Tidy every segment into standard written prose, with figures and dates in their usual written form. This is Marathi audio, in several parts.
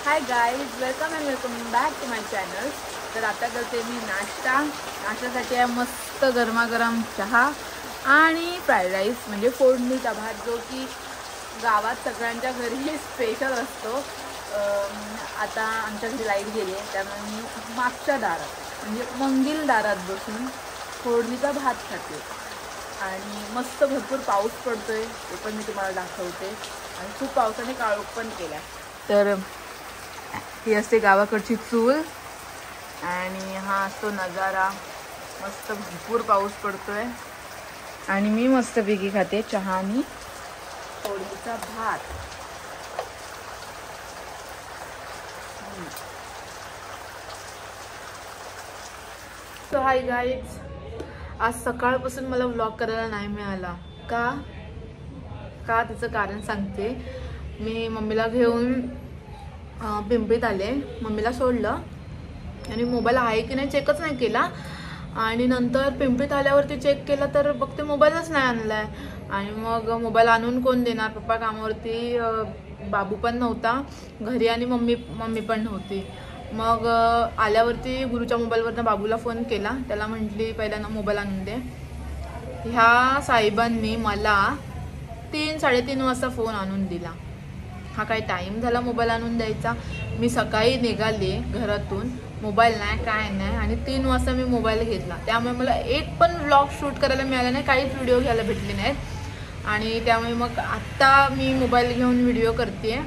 High guys, welcome and welcome back to my channel. तर आता करते मी नाश्त्यासाठी आहे मस्त गरमागरम चहा आणि फ्राईड राईस म्हणजे फोडणीचा भात, जो की गावात सगळ्यांच्या घरी स्पेशल असतो. आता आमच्या घरी लाईट गेली आहे, त्यामुळे मी मागच्या दारात म्हणजे मंगील दारात बसून फोडणीचा भात खाते. आणि मस्त भरपूर पाऊस पडतोय, ते पण मी तुम्हाला दाखवते. आणि खूप पावसाने काळोख पण केला. तर ही असते गावाकडची चूल आणि हा असतो नजारा. मस्त भरपूर पाऊस पडतोय आणि मी मस्तपैकी खाते चहा आणि फोडणीचा भात. सो हाय गाईज, आज सकाळपासून मला व्लॉग करायला नाही मिळाला. का त्याचं कारण सांगते. मी मम्मीला घेऊन पिंपरीत आले, मम्मीला सोडलं आणि मोबाईल आहे की नाही चेकच नाही केला. आणि नंतर पिंपरीत आल्यावरती चेक केला तर बघते मोबाईलच नाही आणलाय. आणि मग मोबाईल आणून कोण देणार, पप्पा कामावरती, बाबू पण नव्हता घरी आणि मम्मी पण नव्हती. मग आल्यावरती गुरुच्या मोबाईलवरनं बाबूला फोन केला, त्याला म्हटली पहिल्यांदा मोबाईल आणून दे. ह्या साहेबांनी मला 3-3:30 वाजता फोन आणून दिला. हा काय टाईम झाला मोबाईल आणून द्यायचा. मी सकाळी निघाले घरातून, मोबाईल नाही काय नाही, आणि 3 वाजता मी मोबाईल घेतला. त्यामुळे मला एक पण व्लॉग शूट करायला मिळाला नाही, काहीच व्हिडिओ घ्यायला भेटले नाहीत. आणि त्यामुळे मग आत्ता मी मोबाईल घेऊन व्हिडिओ करते.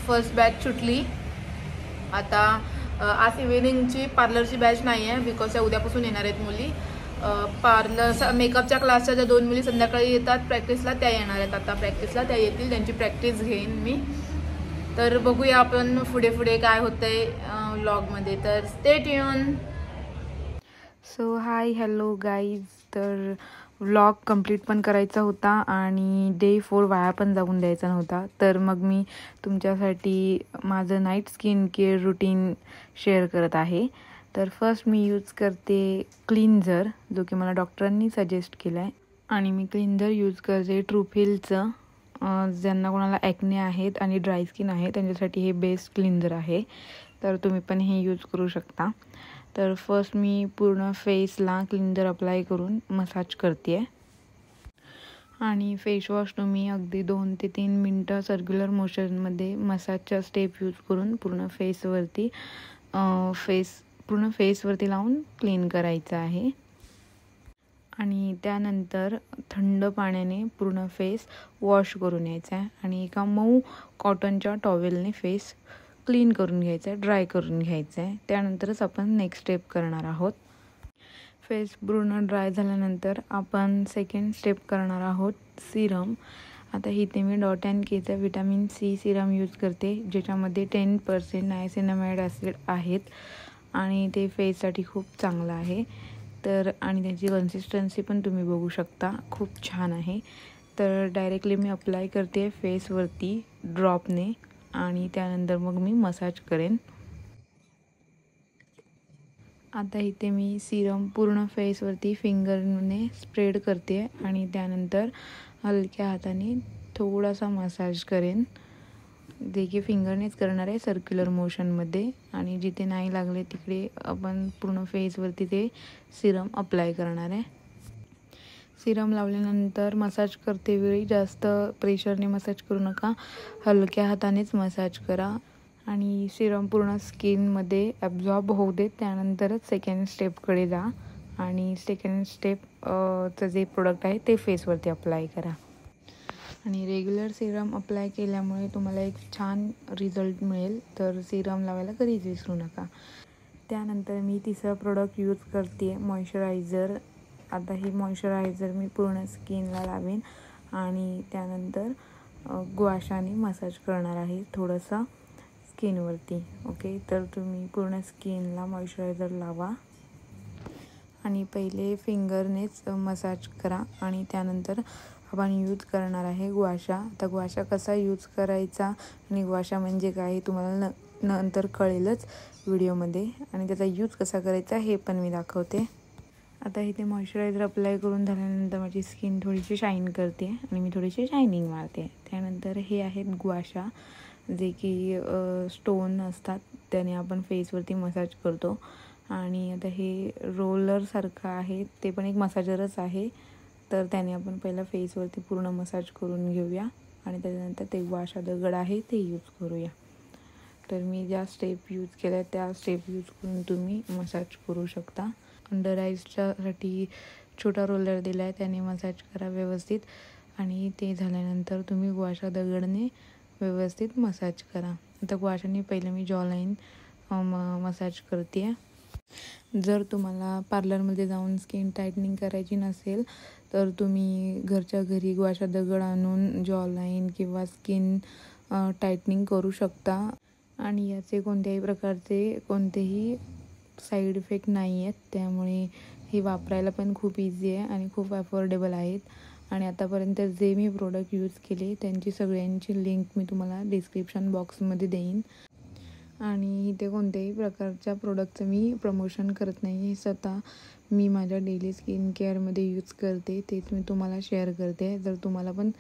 फर्स्ट बॅच सुटली आता. आज इव्हिनिंगची पार्लरची बॅच नाही आहे, बिकॉज त्या उद्यापासून येणार आहेत मुली. पार्लर मेकअपच्या क्लासच्या ज्या 2 मुली संध्याकाळी येतात प्रॅक्टिसला, त्या येणार आहेत आता प्रॅक्टिसला. त्या येतील, त्यांची प्रॅक्टिस घेईन मी. तर बघूया आपण पुढे काय होतंय व्लॉगमध्ये, तर stay tune. So hi hello guys, तर व्लॉग कंप्लीट पण करायचा होता आणि डे 4 वाया पण जाऊन द्यायचा नव्हता. तर मग मी तुमच्यासाठी माझं night skin care routine share करत आहे. तर फर्स्ट मी यूज करते क्लिन्झर, जो की मला डॉक्टरांनी सजेस्ट केला आहे. आणि मी क्लिन्झर यूज करते ट्रूफिलचं. ज्यांना कोणाला ॲक्ने आहेत आणि ड्राय स्किन आहे त्यांच्यासाठी हे बेस्ट क्लिन्झर आहे, तर तुम्ही पण हे यूज करू शकता. तर फर्स्ट मी पूर्ण फेसला क्लिन्झर अप्लाय करून मसाज करते आहे. आणि फेसवॉश तुम्ही अगदी 2 ते 3 मिनटं सर्क्युलर मोशनमध्ये मसाजच्या स्टेप यूज करून पूर्ण फेसवरती लावून क्लीन करायचं आहे. आणि त्यानंतर थंड पाण्याने पूर्ण फेस वॉश करून यायचा आहे आणि एका मऊ कॉटनच्या टॉवेलने फेस क्लीन करून घ्यायचं आहे, ड्राय करून घ्यायचं आहे. त्यानंतरच आपण नेक्स्ट स्टेप करणार आहोत. फेस पूर्ण ड्राय झाल्यानंतर आपण सेकंड स्टेप करणार आहोत सिरम. आता इथे मी डॉट अँड केचं व्हिटॅमिन सी सिरम यूज करते, ज्याच्यामध्ये 10% नायसिनामाइड ॲसिड आहेत आणि ते फेससाठी खूप चांगलं आहे. तर आणि त्याची कन्सिस्टन्सी पण तुम्ही बघू शकता, खूप छान आहे. तर डायरेक्टली मी अप्लाय करते फेसवरती ड्रॉपने आणि त्यानंतर मग मी मसाज करेन. आता इथे मी सिरम पूर्ण फेसवरती फिंगरने स्प्रेड करते आणि त्यानंतर हलक्या हाताने थोडासा मसाज करेन. जे की फिंगरनेच करणार आहे सर्क्युलर मोशनमध्ये. आणि जिथे नाही लागले तिकडे आपण पूर्ण फेसवरती ते सिरम अप्लाय करणार आहे. सिरम लावल्यानंतर मसाज करते वेळी जास्त प्रेशरने मसाज करू नका, हलक्या हातानेच मसाज करा आणि सिरम पूर्ण स्किनमध्ये ॲब्झॉर्ब होऊ देत. त्यानंतरच सेकंड स्टेपकडे जा आणि सेकंड स्टेपचं जे प्रोडक्ट आहे ते फेसवरती अप्लाय करा. आणि रेग्युलर सिरम अप्लाय केल्यामुळे तुम्हाला एक छान रिझल्ट मिळेल, तर सिरम लावायला कधीच विसरू नका. त्यानंतर मी तिसरं प्रोडक्ट यूज करते मॉइश्चरायझर. आता ही मॉइश्चरायझर मी पूर्ण स्किनला लावेन आणि त्यानंतर गुआशाने मसाज करणार आहे थोडंसं स्किनवरती. ओके, तर तुम्ही पूर्ण स्किनला मॉइश्चरायझर लावा आणि पहिले फिंगरनेच मसाज करा आणि त्यानंतर आपण यूज करणार आहे गुआशा. आता गुआशा कसा यूज करायचा आणि गुआशा म्हणजे काय हे तुम्हाला नंतर कळेलच व्हिडिओमध्ये, आणि त्याचा यूज कसा करायचा हे पण मी दाखवते. आता इथे मॉइश्चरायझर अप्लाय करून झाल्यानंतर माझी स्किन थोडीशी शाईन करते आणि मी थोडीशी शायनिंग मारते. त्यानंतर हे आहेत गुआशा. जे की स्टोन असतात त्याने आपण फेसवरती मसाज करतो. आणि आता हे रोलरसारखं आहे, ते पण एक मसाजरच आहे. तर त्याने आपण पहिला फेसवरती पूर्ण मसाज करून घेऊया आणि त्याच्यानंतर ते वाशा दगड आहे ते यूज करूया. तर मी ज्या स्टेप यूज केल्या त्या स्टेप यूज करून तुम्ही मसाज करू शकता. अंडर आईजच्यासाठी छोटा रोलर दिला आहे, त्याने मसाज करा व्यवस्थित. आणि ते झाल्यानंतर तुम्ही गुआशा दगडने व्यवस्थित मसाज करा. आता गुआशाने पहिले मी जॉलाईन मसाज करते आहे. जर तुम्हाला पार्लरमध्ये जाऊन स्किन टायटनिंग करायची नसेल तर तुम्ही घरच्या घरी गुआशा दगड आणून जॉलाईन किंवा स्किन टायटनिंग करू शकता. आणि याचे कोणत्याही प्रकारचे कोणतेही साईड इफेक्ट नाही आहेत, त्यामुळे हे वापरायला पण खूप इझी आहे आणि खूप अफोर्डेबल आहेत. आणि आतापर्यंत जे मी प्रोडक्ट यूज केले त्यांची सगळ्यांची लिंक मी तुम्हाला डिस्क्रिप्शन बॉक्समध्ये देईन. आणि इथे कोणत्याही प्रकारच्या प्रोडक्टचं मी प्रमोशन करत नाही, हे स्वतः मी माझ्या डेली स्किन केअरमध्ये यूज करते, तेच मी तुम्हाला शेअर करते. जर तुम्हाला पण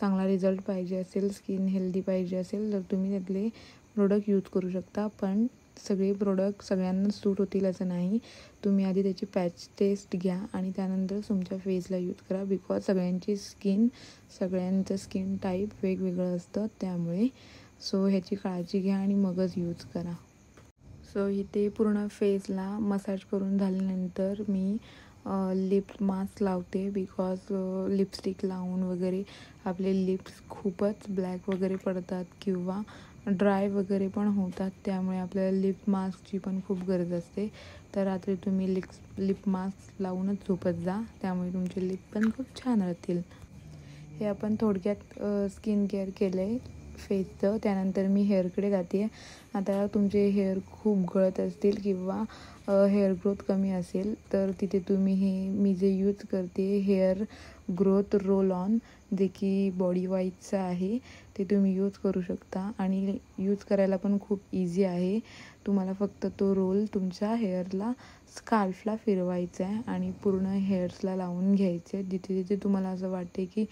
चांगला रिझल्ट पाहिजे असेल, स्किन हेल्दी पाहिजे असेल तर तुम्ही त्यातले प्रोडक्ट यूज करू शकता. पण सगळे प्रोडक्ट सगळ्यांना सूट होतील असं नाही. तुम्ही आधी त्याची पॅच टेस्ट घ्या आणि त्यानंतर तुमच्या फेसला यूज करा. बिकॉज सगळ्यांचं स्किन टाईप वेगवेगळं असतं, त्यामुळे ह्याची काळजी घ्या आणि मगच यूज करा. इथे पूर्ण फेसला मसाज करून झाल्यानंतर मी लिप मास्क लावते. बिकॉज लिपस्टिक लावून वगैरे आपले लिप्स खूपच ब्लॅक वगैरे पडतात किंवा ड्राय वगैरे पण होतात, त्यामुळे आपल्याला लिप मास्कची पण खूप गरज असते. तर रात्री तुम्ही लिप मास्क लावूनच झोपत जा, त्यामुळे तुमचे लिप पण खूप छान राहतील. हे आपण थोडक्यात स्किन केअर केलं आहे फेसचं. त्यानंतर मी हेअरकडे जाते आहे. आता तुमचे हेअर खूप गळत असतील किंवा हेअर ग्रोथ कमी असेल तर तिथे तुम्ही मी जे यूज करते हेअर ग्रोथ रोल ऑन, जे की बॉडी वाईजचं आहे, ते तुम्ही यूज करू शकता. आणि यूज करायला पण खूप इझी आहे. तुम्हाला फक्त तो रोल तुमच्या हेअरला स्कार्फला फिरवायचा आहे आणि पूर्ण हेअर्सला लावून घ्यायचं आहे. जिथे जिथे तुम्हाला असं वाटते की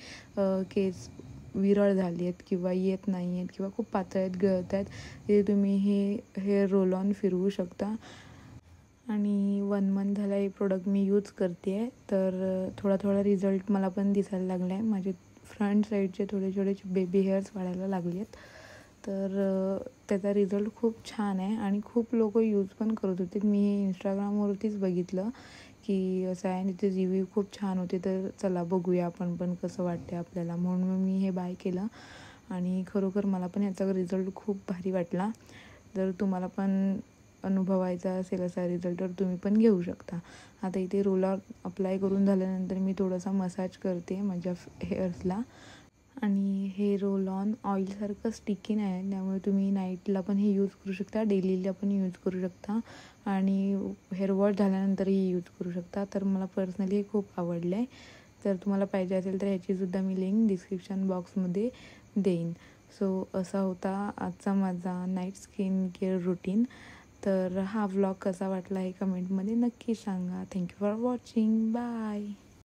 केस विरळ झाली आहेत किंवा येत नाही आहेत किंवा खूप पातळ आहेत, गळत आहेत, तिथे तुम्ही हे हेअर रोल ऑन फिरवू शकता. आणि 1 मंथ झाला हे प्रोडक्ट मी यूज करते आहे. तर थोडा रिझल्ट मला पण दिसायला लागला आहे. माझे फ्रंट साईडचे थोडे बेबी हेअर्स वाढायला लागले आहेत. तर त्याचा रिझल्ट खूप छान आहे आणि खूप लोक यूज पण करत होते. मी हे इंस्टाग्रामवरतीच बघितलं की असं आहे, तिथे रिव्ह्यू खूप छान होते. तर चला बघूया आपण पण कसं वाटते आपल्याला, म्हणून मी हे बाय केलं. आणि खरोखर मला पण ह्याचा रिझल्ट खूप भारी वाटला. जर तुम्हाला पण अनुभवायचा असेल असा रिझल्ट तर तुम्ही पण घेऊ शकता. आता इथे रोलर अप्लाय करून झाल्यानंतर मी थोडासा मसाज करते माझ्या हेअर्सला. आणि हे रोल ऑन ऑइलसारखं स्टिकी नाही आहे, त्यामुळे तुम्ही नाईटला पण हे यूज करू शकता, डेलीला पण यूज करू शकता आणि हेअर वॉश झाल्यानंतरही यूज करू शकता. तर मला पर्सनली हे खूप आवडलं आहे. जर तुम्हाला पाहिजे असेल तर ह्याचीसुद्धा मी लिंक डिस्क्रिप्शन बॉक्समध्ये देईन. असा होता आजचा माझा नाईट स्किन केअर रुटीन. तर हा व्लॉग कसा वाटला हे कमेंटमध्ये नक्की सांगा. Thank you for watching. बाय.